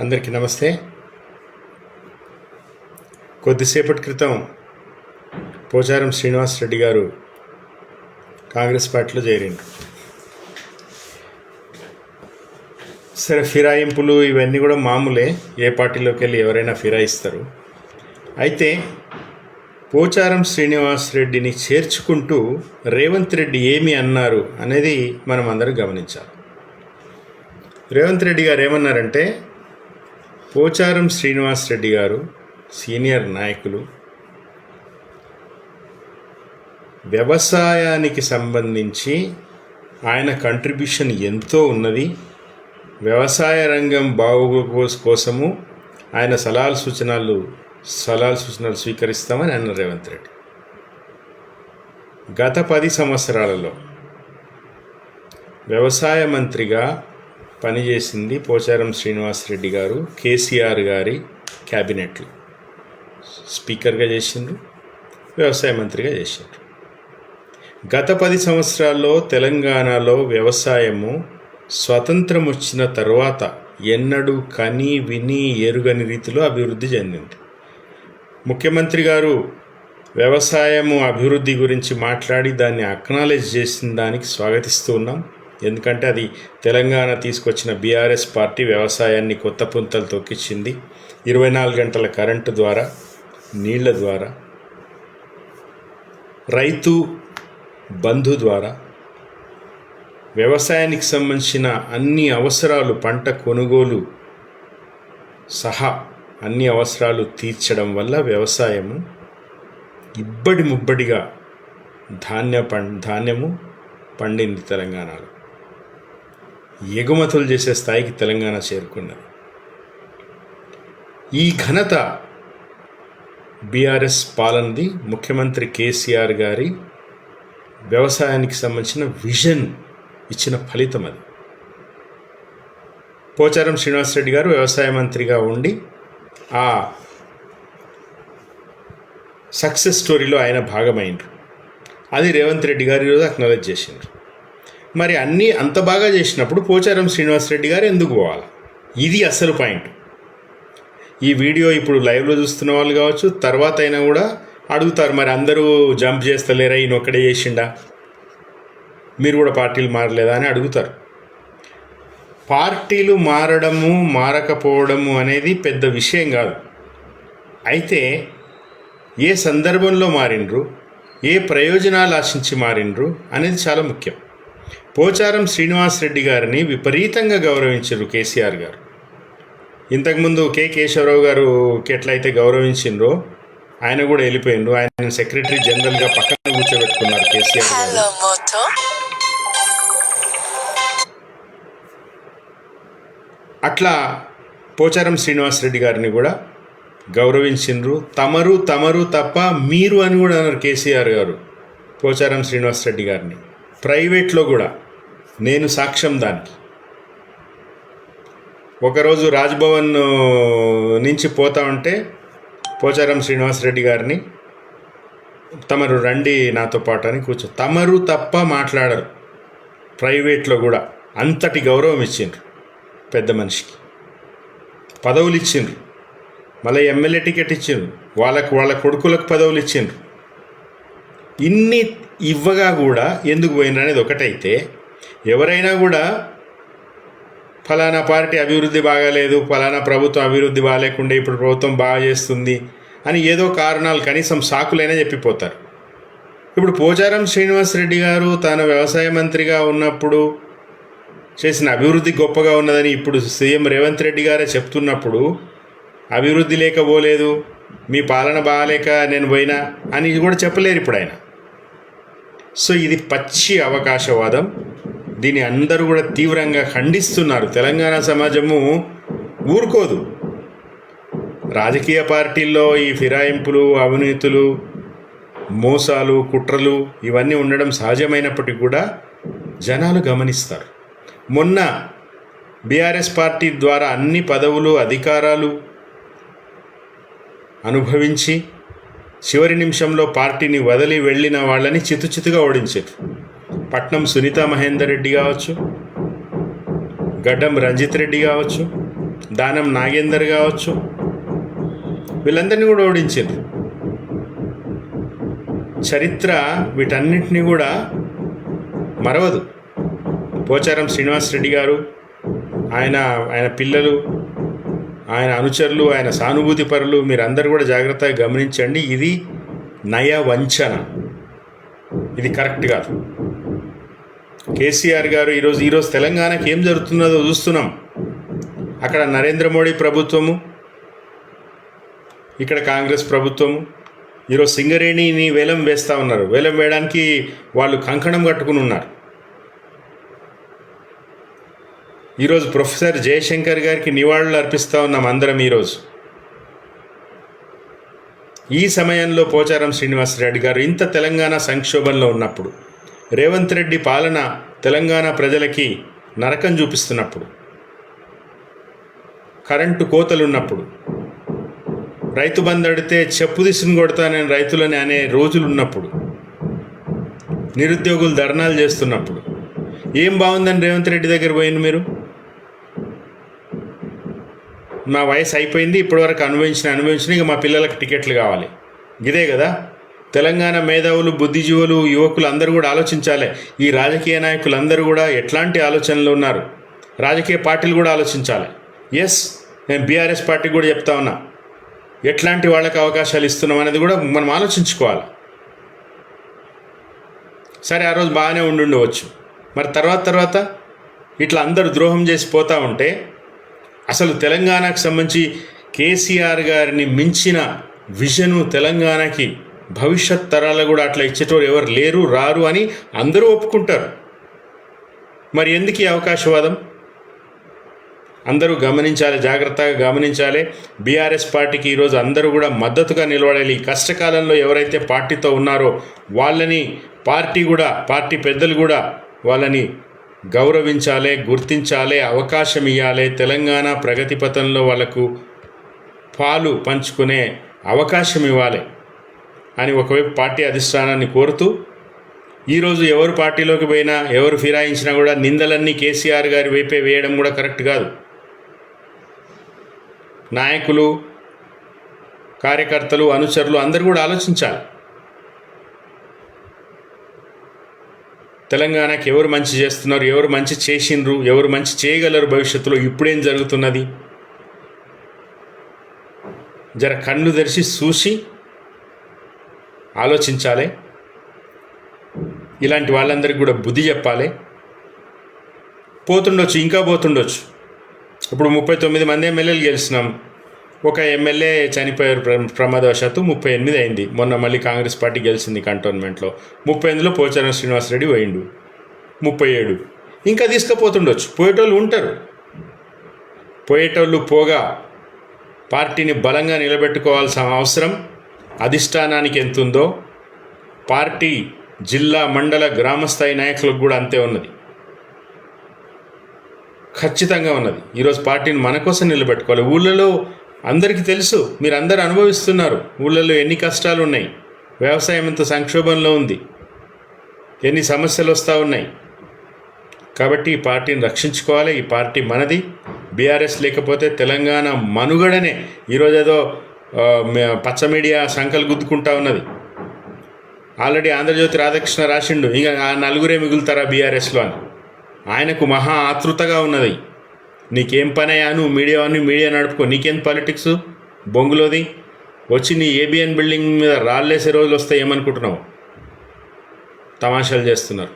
అందరికీ నమస్తే. కొద్దిసేపటి క్రితం పోచారం శ్రీనివాసరెడ్డి గారు కాంగ్రెస్ పార్టీలో చేరిండు. సరే, ఫిరాయింపులు ఇవన్నీ కూడా మామూలే, ఏ పార్టీలోకి వెళ్ళి ఎవరైనా ఫిరాయిస్తారు. అయితే పోచారం శ్రీనివాసరెడ్డిని చేర్చుకుంటూ రేవంత్ రెడ్డి ఏమి అన్నారు అనేది మనం అందరం గమనించాలి. రేవంత్ రెడ్డి గారు ఏమన్నారంటే, పోచారం శ్రీనివాసరెడ్డి గారు సీనియర్ నాయకులు, వ్యవసాయానికి సంబంధించి ఆయన కంట్రిబ్యూషన్ ఎంతో ఉన్నది, వ్యవసాయ రంగం బాగు కోసము ఆయన సలహాలు సూచనలు స్వీకరిస్తామని అన్నారు రేవంత్ రెడ్డి. గత 10 సంవత్సరాలలో వ్యవసాయ మంత్రిగా పనిచేసింది పోచారం శ్రీనివాసరెడ్డి గారు. కేసీఆర్ గారి క్యాబినెట్లో స్పీకర్గా చేసిండ్రు, వ్యవసాయ మంత్రిగా చేసిండ్రు. గత 10 సంవత్సరాల్లో తెలంగాణలో వ్యవసాయము స్వతంత్రం వచ్చిన తర్వాత ఎన్నడూ కని విని ఎరుగని రీతిలో అభివృద్ధి చెందింది. ముఖ్యమంత్రి గారు వ్యవసాయము అభివృద్ధి గురించి మాట్లాడి దాన్ని అక్నాలెడ్జ్ చేసిన దానికి స్వాగతిస్తూ ఉన్నాం. ఎందుకంటే అది తెలంగాణ తీసుకొచ్చిన బీఆర్ఎస్ పార్టీ వ్యవసాయాన్ని కొత్త పుంతలు తొక్కించింది. 24 గంటల కరెంటు ద్వారా, నీళ్ల ద్వారా, రైతు బంధు ద్వారా వ్యవసాయానికి సంబంధించిన అన్ని అవసరాలు, పంట కొనుగోలు సహా అన్ని అవసరాలు తీర్చడం వల్ల వ్యవసాయము ఇబ్బడి ముబ్బడిగా ధాన్యము పండింది. తెలంగాణలో ఎగుమతులు చేసే స్థాయికి తెలంగాణ చేరుకున్నది. ఈ ఘనత బీఆర్ఎస్ పాలనది. ముఖ్యమంత్రి కేసీఆర్ గారి వ్యవసాయానికి సంబంధించిన విజన్ ఇచ్చిన ఫలితం అది. పోచారం శ్రీనివాసరెడ్డి గారు వ్యవసాయ మంత్రిగా ఉండి ఆ సక్సెస్ స్టోరీలో ఆయన భాగమైండ్రు. అది రేవంత్ రెడ్డి గారు ఈరోజు అక్నాలెడ్జ్ చేసిండ్రు. మరి అన్నీ అంత బాగా చేసినప్పుడు పోచారం శ్రీనివాసరెడ్డి గారు ఎందుకు పోవాలి? ఇది అసలు పాయింట్. ఈ వీడియో ఇప్పుడు లైవ్లో చూస్తున్న వాళ్ళు కావచ్చు, తర్వాత అయినా కూడా అడుగుతారు, మరి అందరూ జంప్ చేస్తలేరా, ఈయన ఒక్కడే చేసిండా, మీరు కూడా పార్టీలు మారలేదా అని అడుగుతారు. పార్టీలు మారడము మారకపోవడము అనేది పెద్ద విషయం కాదు. అయితే ఏ సందర్భంలో మారిండ్రు, ఏ ప్రయోజనాలు ఆశించి మారిండ్రు అనేది చాలా ముఖ్యం. పోచారం శ్రీనివాసరెడ్డి గారిని విపరీతంగా గౌరవించారు కేసీఆర్ గారు. ఇంతకుముందు కె కేశవరావు గారు ఎట్లయితే గౌరవించిండ్రో ఆయన కూడా వెళ్ళిపోయిండ్రు. ఆయన సెక్రటరీ జనరల్గా పక్కన కూర్చోబెట్టుకున్నారు కేసీఆర్ గారు. అట్లా పోచారం శ్రీనివాసరెడ్డి గారిని కూడా గౌరవించిండ్రు. తమరు తప్ప మీరు అని కూడా అన్నారు కేసీఆర్ గారు పోచారం శ్రీనివాసరెడ్డి గారిని. ప్రైవేట్లో కూడా నేను సాక్ష్యం దానికి. ఒకరోజు రాజ్భవన్ నుంచి పోతా ఉంటే పోచారం శ్రీనివాసరెడ్డి గారిని తమరు రండి నాతో పాటు అని తమరు తప్ప మాట్లాడరు. ప్రైవేట్లో కూడా అంతటి గౌరవం ఇచ్చిండ్రు. పెద్ద మనిషికి పదవులు ఇచ్చిండ్రు, మళ్ళీ ఎమ్మెల్యే టికెట్ ఇచ్చిండ్రు, వాళ్ళ కొడుకులకు పదవులు ఇచ్చిండ్రు. ఇన్ని ఇవ్వగా కూడా ఎందుకు పోయినరు అనేది ఒకటైతే, ఎవరైనా కూడా ఫలానా పార్టీ అభివృద్ధి బాగాలేదు, ఫలానా ప్రభుత్వం అభివృద్ధి బాగాలేకుండా ఇప్పుడు ప్రభుత్వం బాగా చేస్తుంది అని ఏదో కారణాలు, కనీసం సాకులైనా చెప్పిపోతారు. ఇప్పుడు పోచారం శ్రీనివాసరెడ్డి గారు తాను వ్యవసాయ మంత్రిగా ఉన్నప్పుడు చేసిన అభివృద్ధి గొప్పగా ఉన్నదని ఇప్పుడు సీఎం రేవంత్ రెడ్డి గారే చెప్తున్నప్పుడు, అభివృద్ధి లేకపోలేదు, మీ పాలన బాగాలేక నేను పోయినా అని కూడా చెప్పలేరు ఇప్పుడు ఆయన. సో ఇది పచ్చి అవకాశవాదం. దీన్ని అందరూ కూడా తీవ్రంగా ఖండిస్తున్నారు. తెలంగాణ సమాజము ఊరుకోదు. రాజకీయ పార్టీల్లో ఈ ఫిరాయింపులు, అవినీతులు, మోసాలు, కుట్రలు ఇవన్నీ ఉండడం సహజమైనప్పటికీ కూడా జనాలు గమనిస్తారు. మొన్న బీఆర్ఎస్ పార్టీ ద్వారా అన్ని పదవులు, అధికారాలు అనుభవించి చివరి నిమిషంలో పార్టీని వదిలి వెళ్ళిన వాళ్ళని చితుచితుగా ఓడించారు. పట్నం సునీతా మహేందర్ రెడ్డి కావచ్చు, గడ్డం రంజిత్ రెడ్డి కావచ్చు, దానం నాగేందర్ కావచ్చు, వీళ్ళందరినీ కూడా ఓడించారు. చరిత్ర వీటన్నిటిని కూడా మరవదు. పోచారం శ్రీనివాసరెడ్డి గారు, ఆయన పిల్లలు, ఆయన అనుచరులు, ఆయన సానుభూతి పరులు, మీరందరూ కూడా జాగ్రత్తగా గమనించండి. ఇది నయ వంచన, ఇది కరెక్ట్ కాదు. కేసీఆర్ గారు ఈరోజు తెలంగాణకి ఏం జరుగుతున్నదో చూస్తున్నాం. అక్కడ నరేంద్ర మోడీ ప్రభుత్వము, ఇక్కడ కాంగ్రెస్ ప్రభుత్వము. ఈరోజు సింగరేణిని వేలం వేస్తూ ఉన్నారు. వేలం వేయడానికి వాళ్ళు కంకణం కట్టుకుని ఉన్నారు. ఈరోజు ప్రొఫెసర్ జయశంకర్ గారికి నివాళులు అర్పిస్తూ ఉన్నాం అందరం. ఈరోజు ఈ సమయంలో పోచారం శ్రీనివాసరెడ్డి గారు ఇంత తెలంగాణ సంక్షోభంలో ఉన్నప్పుడు, రేవంత్ రెడ్డి పాలన తెలంగాణ ప్రజలకి నరకం చూపిస్తున్నప్పుడు, కరెంటు కోతలున్నప్పుడు, రైతు బంధు అడితే చెప్పు తీసుకుని కొడతానని రైతులని అనే రోజులు ఉన్నప్పుడు, నిరుద్యోగులు ధర్నాలు చేస్తున్నప్పుడు ఏం బాగుందని రేవంత్ రెడ్డి దగ్గర పోయింది మీరు? మా వయసు అయిపోయింది, ఇప్పటివరకు అనుభవించిన ఇక మా పిల్లలకు టికెట్లు కావాలి. ఇదే కదా తెలంగాణ మేధావులు, బుద్ధిజీవులు, యువకులు అందరూ కూడా ఆలోచించాలి. ఈ రాజకీయ నాయకులందరూ కూడా ఎట్లాంటి ఆలోచనలు ఉన్నారు, రాజకీయ పార్టీలు కూడా ఆలోచించాలి. ఎస్, నేను బీఆర్ఎస్ పార్టీకి కూడా చెప్తా ఉన్నా, ఎట్లాంటి వాళ్ళకి అవకాశాలు ఇస్తున్నాం అనేది కూడా మనం ఆలోచించుకోవాలి. సరే, ఆ రోజు బాగానే ఉండవచ్చు, మరి తర్వాత ఇట్లా అందరూ ద్రోహం చేసి పోతూ ఉంటే అసలు తెలంగాణకు సంబంధించి కేసీఆర్ గారిని మించిన విజను తెలంగాణకి భవిష్యత్ తరాలు కూడా అట్లా ఇచ్చేటోరు ఎవరు లేరు, రారు అని అందరూ ఒప్పుకుంటారు. మరి ఎందుకు ఈ అవకాశవాదం? అందరూ గమనించాలి, జాగ్రత్తగా గమనించాలి. బీఆర్ఎస్ పార్టీకి ఈరోజు అందరూ కూడా మద్దతుగా నిలబడాలి. ఈ కష్టకాలంలో ఎవరైతే పార్టీతో ఉన్నారో వాళ్ళని పార్టీ పెద్దలు కూడా వాళ్ళని గౌరవించాలి, గుర్తించాలి, అవకాశం ఇవ్వాలి. తెలంగాణ ప్రగతి పథంలో వాళ్ళకు పాలు పంచుకునే అవకాశం ఇవ్వాలి అని ఒకవైపు పార్టీ అధిష్టానాన్ని కోరుతూ, ఈరోజు ఎవరు పార్టీలోకి పోయినా, ఎవరు ఫిరాయించినా కూడా నిందలన్నీ కేసీఆర్ గారి వైపే వేయడం కూడా కరెక్ట్ కాదు. నాయకులు, కార్యకర్తలు, అనుచరులు అందరూ కూడా ఆలోచించాలి. తెలంగాణకి ఎవరు మంచి చేస్తున్నారు, ఎవరు మంచి చేసిండ్రు, ఎవరు మంచి చేయగలరు భవిష్యత్తులో, ఇప్పుడేం జరుగుతున్నది, జర కళ్ళు తెరిచి చూసి ఆలోచించాలి. ఇలాంటి వాళ్ళందరికీ కూడా బుద్ధి చెప్పాలి. పోతుండొచ్చు, ఇంకా పోతుండొచ్చు. ఇప్పుడు 39 మంది ఎమ్మెల్యేలు గెలిచినాం, ఒక ఎమ్మెల్యే చనిపోయారు ప్రమాదవశాత్తు, 38 అయింది. మొన్న మళ్ళీ కాంగ్రెస్ పార్టీ గెలిచింది కంటోన్మెంట్లో. 38లో పోచారం శ్రీనివాసరెడ్డి పోయిండు, 37. ఇంకా తీసుకుపోతుండొచ్చు. పోయేటోళ్ళు ఉంటారు. పోయేటోళ్ళు పోగా పార్టీని బలంగా నిలబెట్టుకోవాల్సిన అవసరం అధిష్టానానికి ఎంతుందో పార్టీ జిల్లా, మండల, గ్రామస్థాయి నాయకులకు కూడా అంతే ఉన్నది, ఖచ్చితంగా ఉన్నది. ఈరోజు పార్టీని మన కోసం నిలబెట్టుకోవాలి. ఊళ్ళలో అందరికీ తెలుసు, మీరు అందరూ అనుభవిస్తున్నారు. ఊళ్ళలో ఎన్ని కష్టాలు ఉన్నాయి, వ్యవసాయం ఎంత సంక్షోభంలో ఉంది, ఎన్ని సమస్యలు వస్తూ ఉన్నాయి. కాబట్టి ఈ పార్టీని రక్షించుకోవాలి. ఈ పార్టీ మనది. బీఆర్ఎస్ లేకపోతే తెలంగాణ మనుగడనే ఈరోజు ఏదో పచ్చ మీడియా సంకలు గుద్దుకుంటా ఉన్నది. ఆల్రెడీ ఆంధ్రజ్యోతి రాధాకృష్ణ రాసిండు, ఇంకా ఆ నలుగురే మిగులుతారా బీఆర్ఎస్లో అని. ఆయనకు మహా ఆతృతగా ఉన్నది. నీకేం పనయ్యా, నువ్వు మీడియా నడుపుకో, నీకేం పాలిటిక్స్ బొంగులోది. వచ్చి నీ ఏబిఎన్ బిల్డింగ్ మీద రాళ్ళేసే రోజులు వస్తాయి ఏమనుకుంటున్నావు? తమాషాలు చేస్తున్నారు.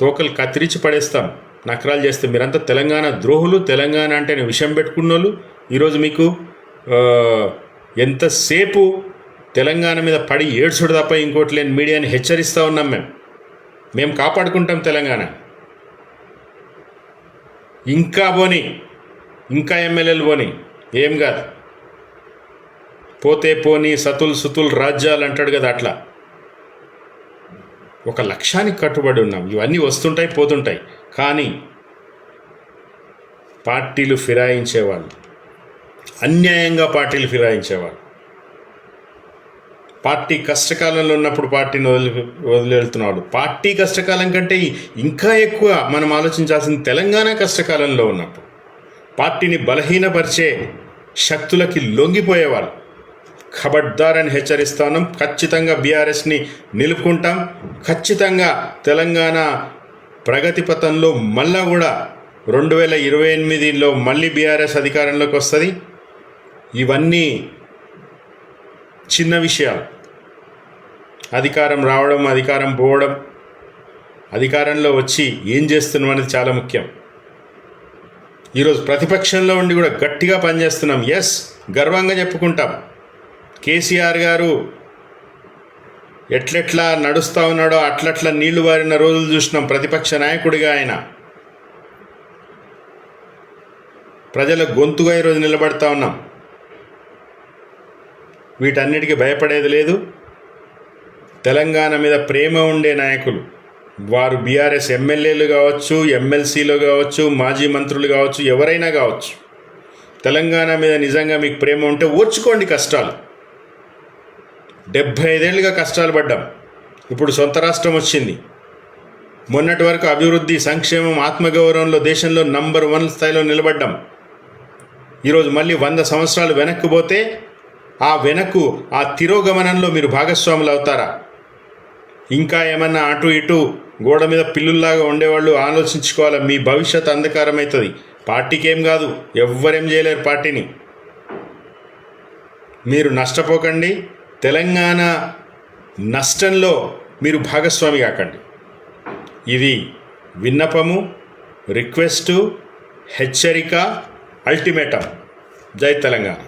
తోకలు కత్తిరించి పడేస్తాం నకరాలు చేస్తే. మీరంతా తెలంగాణ ద్రోహులు, తెలంగాణ అంటే విషయం పెట్టుకున్నోళ్ళు. ఈరోజు మీకు ఎంతసేపు తెలంగాణ మీద పడి ఏడ్చుడు తప్ప ఇంకోటి లేని మీడియాని హెచ్చరిస్తూ ఉన్నాం. మేము కాపాడుకుంటాం తెలంగాణ. ఇంకా పోని, ఇంకా ఎమ్మెల్యేలు పోని, ఏం కాదు. పోతే పోని సతుల్ రాజ్యాలు అంటాడు కదా, అట్లా ఒక లక్ష్యానికి కట్టుబడి ఉన్నాం. ఇవన్నీ వస్తుంటాయి, పోతుంటాయి. కానీ పార్టీలు ఫిరాయించేవాళ్ళు, అన్యాయంగా పార్టీలు ఫిరాయించేవాళ్ళు, పార్టీ కష్టకాలంలో ఉన్నప్పుడు పార్టీని వదిలి వెళ్తున్నాడు. పార్టీ కష్టకాలం కంటే ఇంకా ఎక్కువ మనం ఆలోచించాల్సింది తెలంగాణ కష్టకాలంలో ఉన్నప్పుడు. పార్టీని బలహీనపరిచే శక్తులకి లొంగిపోయేవాళ్ళు. ఖబర్దారని హెచ్చరిస్తాను. ఖచ్చితంగా బీఆర్ఎస్ని నిలుపుకుంటాం. ఖచ్చితంగా తెలంగాణ ప్రగతి పథంలో మళ్ళా కూడా 2028లో మళ్ళీ బీఆర్ఎస్ అధికారంలోకి వస్తుంది. ఇవన్నీ చిన్న విషయాలు. అధికారం రావడం, అధికారం పోవడం, అధికారంలో వచ్చి ఏం చేస్తున్నాం అనేది చాలా ముఖ్యం. ఈరోజు ప్రతిపక్షంలో ఉండి కూడా గట్టిగా పనిచేస్తున్నాం. ఎస్, గర్వంగా చెప్పుకుంటాం. కేసీఆర్ గారు ఎట్లెట్లా నడుస్తూ ఉన్నాడో అట్లట్లా నీళ్లు వారిన రోజులు చూసినాం. ప్రతిపక్ష నాయకుడిగా ఆయన ప్రజల గొంతుగా ఈరోజు నిలబడతా ఉన్నాం. వీటన్నిటికీ భయపడేది లేదు. తెలంగాణ మీద ప్రేమ ఉండే నాయకులు, వారు బీఆర్ఎస్ ఎమ్మెల్యేలు కావచ్చు, ఎమ్మెల్సీలు కావచ్చు, మాజీ మంత్రులు కావచ్చు, ఎవరైనా కావచ్చు, తెలంగాణ మీద నిజంగా మీకు ప్రేమ ఉంటే ఓర్చుకోండి కష్టాలు. 75 ఏళ్ళుగా కష్టాలు పడ్డాం. ఇప్పుడు సొంత రాష్ట్రం వచ్చింది. మొన్నటి వరకు అభివృద్ధి, సంక్షేమం, ఆత్మగౌరవంలో దేశంలో నంబర్ 1 స్థాయిలో నిలబడ్డాం. ఈరోజు మళ్ళీ 100 సంవత్సరాలు వెనక్కి పోతే ఆ తిరోగమనంలో మీరు భాగస్వాములు అవుతారా? ఇంకా ఏమన్నా అటు ఇటు గోడ మీద పిల్లుల్లాగా ఉండేవాళ్ళు ఆలోచించుకోవాలా. మీ భవిష్యత్ అంధకారమవుతుంది. పార్టీకి ఏం కాదు, ఎవ్వరేం చేయలేరు పార్టీని. మీరు నష్టపోకండి. తెలంగాణ నష్టంలో మీరు భాగస్వామి కాకండి. ఇది విన్నపము, రిక్వెస్టు, హెచ్చరిక, అల్టిమేటం. జై తెలంగాణ.